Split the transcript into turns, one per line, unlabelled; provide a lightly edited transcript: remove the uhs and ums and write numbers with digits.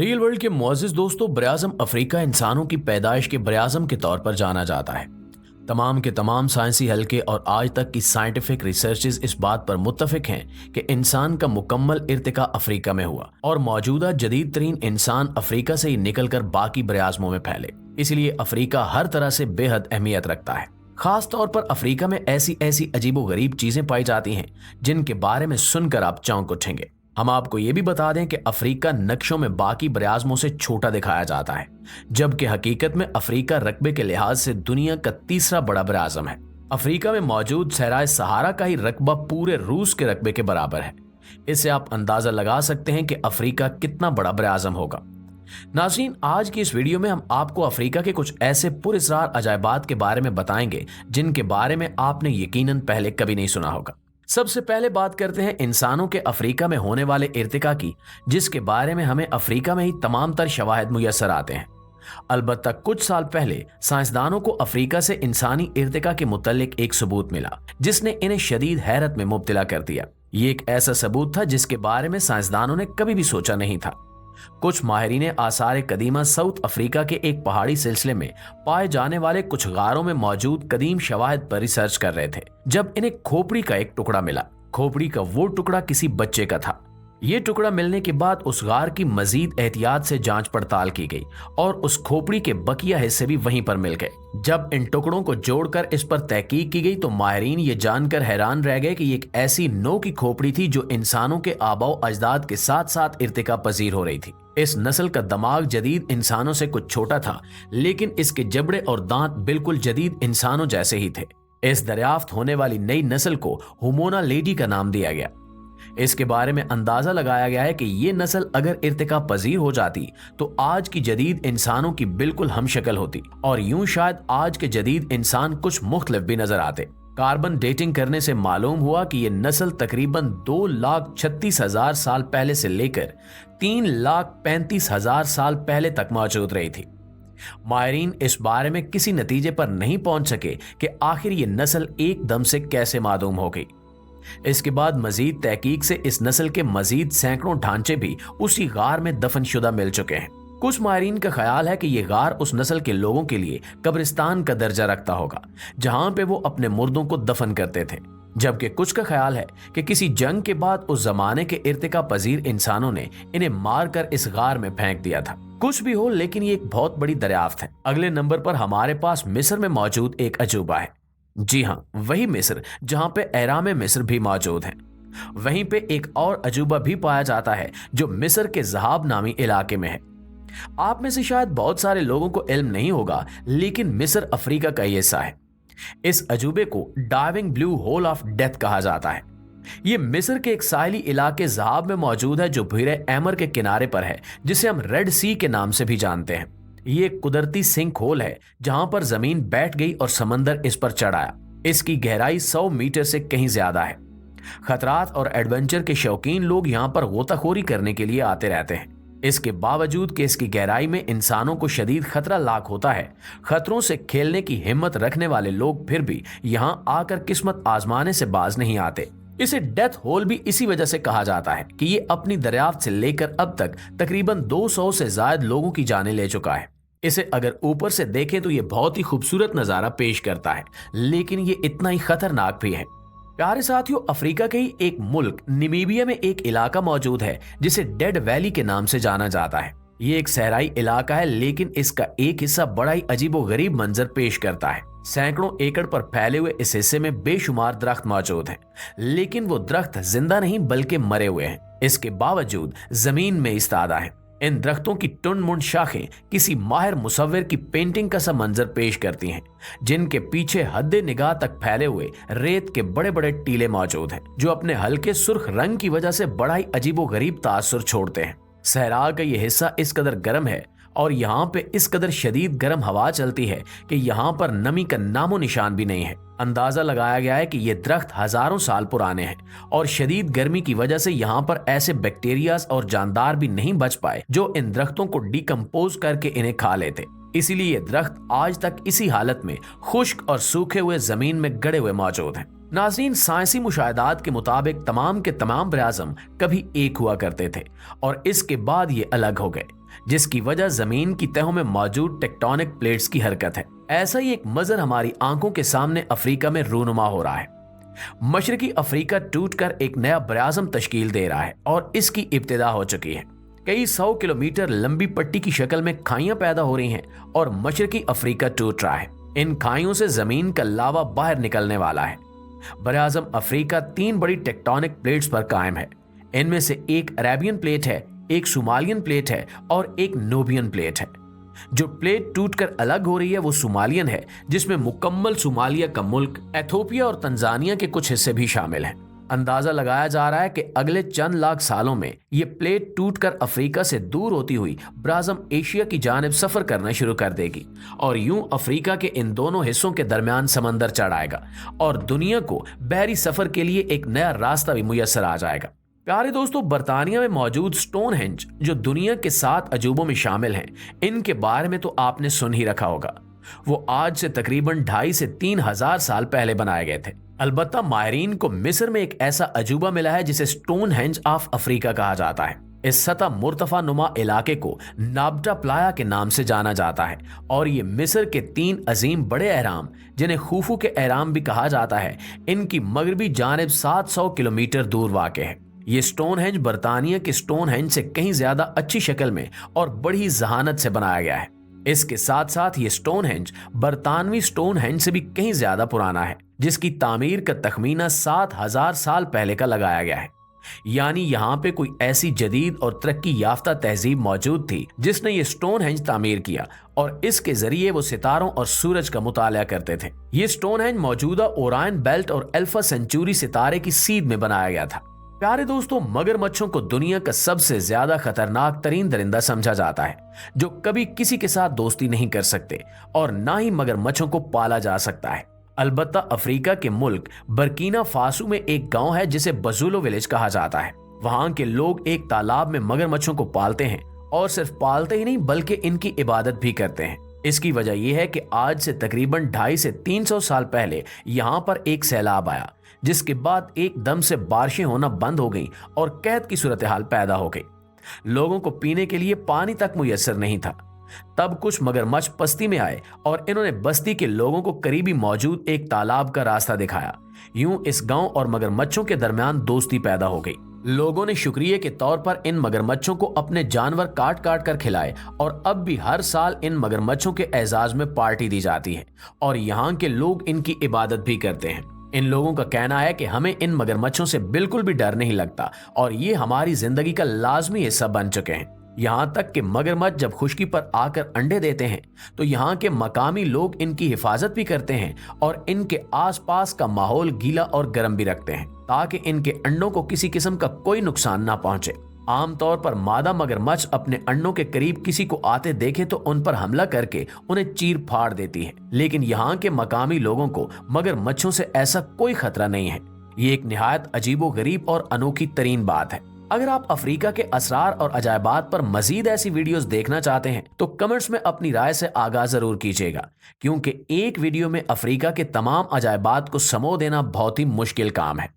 Real world के मुअज़्ज़िज़ दोस्तों, बरआज़म Africa इंसानों की पैदाइश के बरआज़म के तौर पर जाना जाता है। तमाम के तमाम साइंसी हल्के और आज तक की साइंटिफिक रिसर्चेस इस बात पर मुत्तफिक हैं कि इंसान का मुकम्मल इर्तिका अफ्रीका में हुआ और मौजूदा जदीद तरीन इंसान अफ्रीका से ही निकलकर बाकी बरआज़मों में फैले। इसलिए अफ्रीका हर तरह से बेहद अहमियत रखता है। खास तौर पर अफ्रीका में ऐसी ऐसी अजीबो गरीब चीजें पाई जाती हैं जिनके बारे में सुनकर आप चौंक उठेंगे। हम आपको ये भी बता दें कि अफ्रीका नक्शों में बाकी बरआज़मों से छोटा दिखाया जाता है, जबकि हकीकत में अफ्रीका रकबे के लिहाज से दुनिया का तीसरा बड़ा बरआज़म है। अफ्रीका में मौजूद सहराए सहारा का ही रकबा पूरे रूस के रकबे के बराबर है। इससे आप अंदाजा लगा सकते हैं कि अफ्रीका कितना बड़ा बरआज़म होगा। नाज़रीन, आज की इस वीडियो में हम आपको अफ्रीका के कुछ ऐसे पुरअसरार अजायबात के बारे में बताएंगे जिनके बारे में आपने यकीनन पहले कभी नहीं सुना होगा। सबसे पहले बात करते हैं इंसानों के अफ्रीका में होने वाले इर्तिका की, जिसके बारे में हमें अफ्रीका में ही तमाम तर शवाहिद मुयस्सर आते हैं। अलबत्ता कुछ साल पहले साइंसदानों को अफ्रीका से इंसानी इर्तिका के मुतल्लिक एक सबूत मिला जिसने इन्हें शदीद हैरत में मुब्तला कर दिया। ये एक ऐसा सबूत था जिसके बारे में साइंसदानों ने कभी भी सोचा नहीं था। कुछ माहिरीन आसार कदीमा साउथ अफ्रीका के एक पहाड़ी सिलसिले में पाए जाने वाले कुछ गारों में मौजूद कदीम शवाहिद पर रिसर्च कर रहे थे जब इन्हें खोपड़ी का एक टुकड़ा मिला। खोपड़ी का वो टुकड़ा किसी बच्चे का था। ये टुकड़ा मिलने के बाद उस गार की मजीद एहतियात से जांच पड़ताल की गई और उस खोपड़ी के बकिया हिस्से भी वहीं पर मिल गए। जब इन टुकड़ों को जोड़कर इस पर तहकीक की गई तो माहिरीन ये जानकर हैरान रह गए कि ये एक ऐसी नौ की खोपड़ी थी जो इंसानों के आबाओ अजदाद के साथ साथ इर्तिका पजीर हो रही थी। इस नस्ल का दिमाग जदीद इंसानों से कुछ छोटा था, लेकिन इसके जबड़े और दांत बिल्कुल जदीद इंसानों जैसे ही थे। इस दरियाफ्त होने वाली नई नस्ल को होमोना लेडी का नाम दिया गया। इसके बारे में अंदाजा लगाया गया है कि ये नस्ल अगर इर्तिका पजीर हो जाती तो आज की जदीद इंसानों की बिल्कुल हमशक्ल होती और यूं शायद आज के जदीद इंसान कुछ मुख्तलिफ भी नजर आते। कार्बन डेटिंग करने से मालूम हुआ कि ये नस्ल तकरीबन 2,36,000 साल पहले से लेकर 3,35,000 साल पहले तक मौजूद रही थी। माहिरीन इस बारे में किसी नतीजे पर नहीं पहुंच सके कि आखिर ये नस्ल एकदम से कैसे मालूम हो गई। इसके बाद मजीद तहकीक से इस नस्ल के मजीद सैकड़ों ढांचे भी उसी गार में दफन शुदा मिल चुके हैं। कुछ माहिरीन का ख्याल है कि यह गार उस नस्ल के लोगों के लिए कब्रिस्तान का दर्जा रखता होगा जहां पे वो अपने मुर्दों को दफन करते थे, जबकि कुछ का ख्याल है कि किसी जंग के बाद उस जमाने के इर्तिका पजीर इंसानों ने इन्हें मारकर इस गार में फेंक दिया था। कुछ भी हो, लेकिन ये एक बहुत बड़ी दरियाफ्त है। अगले नंबर पर हमारे पास मिस्र में मौजूद एक अजूबा है। जी हाँ, वही मिस्र जहां पे एहराम मिस्र भी मौजूद है। वहीं पे एक और अजूबा भी पाया जाता है जो मिस्र के ज़हाब नामी इलाके में है। आप में से शायद बहुत सारे लोगों को इल्म नहीं होगा, लेकिन मिस्र अफ्रीका का ही हिस्सा है। इस अजूबे को diving blue hole of death कहा जाता है। यह मिस्र के एक साहिली इलाके ज़हाब में मौजूद है जो बहरे एमर के किनारे पर है, जिसे हम रेड सी के नाम से भी जानते हैं। ये एक कुदरती सिंक होल है जहां पर जमीन बैठ गई और समंदर इस पर चढ़ आया। इसकी गहराई 100 मीटर से कहीं ज्यादा है। खतरात और एडवेंचर के शौकीन लोग यहां पर गोताखोरी करने के लिए आते रहते हैं। इसके बावजूद कि इसकी गहराई में इंसानों को शदीद खतरा लाक होता है, खतरों से खेलने की हिम्मत रखने वाले लोग फिर भी यहां आकर किस्मत आजमाने से बाज नहीं आते। इसे डेथ होल भी इसी वजह से कहा जाता है कि ये अपनी दरियाफ्त से लेकर अब तक तकरीबन 200 से ज्यादा लोगों की जानें ले चुका है। इसे अगर ऊपर से देखें तो ये बहुत ही खूबसूरत नजारा पेश करता है, लेकिन ये इतना ही खतरनाक भी है। प्यारे साथियों, अफ्रीका के ही एक मुल्क नामीबिया में एक इलाका मौजूद है जिसे डेड वैली के नाम से जाना जाता है। ये एक सहराई इलाका है, लेकिन इसका एक हिस्सा बड़ा ही अजीबो गरीब मंजर पेश करता है। सैकड़ों एकड़ पर फैले हुए इस हिस्से में बेशुमार दरख्त मौजूद हैं, लेकिन वो दरख्त जिंदा नहीं बल्कि मरे हुए हैं। इसके बावजूद जमीन में इस्तादा है। इन दरख्तों की टुंड मुंड शाखें किसी माहिर मुसव्विर की पेंटिंग का सा मंजर पेश करती हैं, जिनके पीछे हद्दे निगाह तक फैले हुए रेत के बड़े बड़े टीले मौजूद हैं जो अपने हल्के सुर्ख रंग की वजह से बड़ा ही अजीबो गरीब तासुर छोड़ते हैं। सहरा का यह हिस्सा इस कदर गर्म है और यहाँ पे इस कदर शदीद गर्म हवा चलती है कि यहाँ पर नमी का नामो निशान भी नहीं है। अंदाजा लगाया गया है कि ये दरख्त हजारों साल पुराने हैं और शदीद गर्मी की वजह से यहाँ पर ऐसे बैक्टीरियाज और जानदार भी नहीं बच पाए जो इन दरख्तों को डिकम्पोज करके इन्हें खा लेते। इसीलिए ये दरख्त आज तक इसी हालत में खुश्क और सूखे हुए जमीन में गड़े हुए मौजूद हैं। नाज़रीन, साइंसी मुशाहिदात के मुताबिक तमाम के तमाम बराज़म कभी एक हुआ करते थे और इसके बाद ये अलग हो गए, जिसकी वजह जमीन की तहों में मौजूद टेक्टोनिक प्लेट्स की हरकत है। ऐसा ही एक मंजर हमारी आंखों के सामने अफ्रीका में रूनुमा हो रहा है। मशरकी अफ्रीका टूटकर एक नया बराज़म तश्कील दे रहा है और इसकी इब्तिदा हो चुकी है। कई 100 किलोमीटर लंबी पट्टी की शक्ल में खाइयां पैदा हो रही हैं और मशरकी अफ्रीका टूट रहा है। इन खाइयों से जमीन का लावा बाहर निकलने वाला है। बराज़म अफ्रीका 3 बड़ी टेक्टोनिक प्लेट्स पर कायम है। इनमें से एक अरेबियन प्लेट है, एक सोमालियन प्लेट है और एक नूबियन प्लेट है। जो प्लेट टूटकर अलग हो रही है वो सोमालियन है, जिसमें मुकम्मल सोमालिया का मुल्क, एथोपिया और तंजानिया के कुछ हिस्से भी शामिल हैं। अंदाजा लगाया जा रहा है कि अगले चंद लाख सालों में ये प्लेट टूटकर अफ्रीका से दूर होती हुई बराज़म एशिया की जानिब सफर करना शुरू कर देगी और यूं अफ्रीका के इन दोनों हिस्सों के दरमियान समंदर चढ़ाएगा और दुनिया को बहरी सफर के लिए एक नया रास्ता भी मुयस्सर आ जाएगा। प्यारे दोस्तों, बरतानिया में मौजूद स्टोनहेंज जो दुनिया के 7 अजूबों में शामिल हैं, इनके बारे में तो आपने सुन ही रखा होगा। वो आज से तकरीबन 2,500 से 3,000 साल पहले बनाए गए थे। अलबत्ता माहिरीन को मिस्र में एक ऐसा अजूबा मिला है जिसे स्टोनहेंज ऑफ अफ्रीका कहा जाता है। इस सतह मुर्तफा नुमा इलाके को नाब्टा प्लाया के नाम से जाना जाता है और ये मिस्र के 3 अजीम बड़े अहराम, जिन्हें खूफू के अहराम भी कहा जाता है, इनकी मगरबी जानिब 700 किलोमीटर दूर वाक़ है। ये स्टोनहेंज बरतानिया के स्टोनहेंज से कहीं ज्यादा अच्छी शक्ल में और बड़ी जहानत से बनाया गया है। इसके साथ साथ ये स्टोनहेंज बरतानवी स्टोनहेंज से भी कहीं ज्यादा पुराना है, जिसकी तामीर का तखमीना 7,000 साल पहले का लगाया गया है। यानी यहाँ पे कोई ऐसी जदीद और तरक्की याफ्ता तहजीब मौजूद थी जिसने ये स्टोनहेंज तामीर किया और इसके जरिए वो सितारों और सूरज का मुताला करते थे। ये स्टोनहेंज मौजूदा ओरायन बेल्ट और अल्फा सेंचुरी सितारे की सीध में बनाया गया था। प्यारे दोस्तों, मगरमच्छों को दुनिया का सबसे ज्यादा खतरनाक तरीन दरिंदा समझा जाता है, जो कभी किसी के साथ दोस्ती नहीं कर सकते और ना ही मगरमच्छों को पाला जा सकता है। अलबत्ता अफ्रीका के मुल्क बर्किना फासो में एक गांव है जिसे बजुलो विलेज कहा जाता है। वहां के लोग एक तालाब में मगरमच्छों को पालते हैं और सिर्फ पालते ही नहीं बल्कि इनकी इबादत भी करते हैं। इसकी वजह यह है कि आज से तकरीबन 250 से 300 साल पहले यहाँ पर एक सैलाब आया, जिसके बाद एकदम से बारिशें होना बंद हो गईं और कहत की सूरत हाल पैदा हो गई। लोगों को पीने के लिए पानी तक मुयस्सर नहीं था। तब कुछ मगरमच्छ बस्ती में आए और इन्होंने बस्ती के लोगों को करीबी मौजूद एक तालाब का रास्ता दिखाया। यूं इस गांव और मगरमच्छों के दरमियान दोस्ती पैदा हो गई। लोगों ने शुक्रिया के तौर पर इन मगरमच्छों को अपने जानवर काट काट कर खिलाए और अब भी हर साल इन मगरमच्छों के एजाज में पार्टी दी जाती है और यहाँ के लोग इनकी इबादत भी करते हैं। इन लोगों का कहना है कि हमें इन मगरमच्छों से बिल्कुल भी डर नहीं लगता और ये हमारी जिंदगी का लाजमी हिस्सा बन चुके हैं। यहाँ तक कि मगरमच्छ जब खुश्की पर आकर अंडे देते हैं तो यहाँ के मकामी लोग इनकी हिफाजत भी करते हैं और इनके आसपास का माहौल गीला और गर्म भी रखते हैं ताकि इनके अंडों को किसी किस्म का कोई नुकसान ना पहुंचे। आमतौर पर मादा मगरमच्छ अपने अंडों के करीब किसी को आते देखे तो उन पर हमला करके उन्हें चीर फाड़ देती है, लेकिन यहाँ के मकामी लोगों को मगरमच्छों से ऐसा कोई खतरा नहीं है। ये एक निहायत अजीबो गरीब और अनोखी तरीन बात है। अगर आप अफ्रीका के असरार और अजायबात पर मजीद ऐसी वीडियोस देखना चाहते हैं तो कमेंट्स में अपनी राय से आगाह जरूर कीजिएगा, क्योंकि एक वीडियो में अफ्रीका के तमाम अजायबात को समो देना बहुत ही मुश्किल काम है।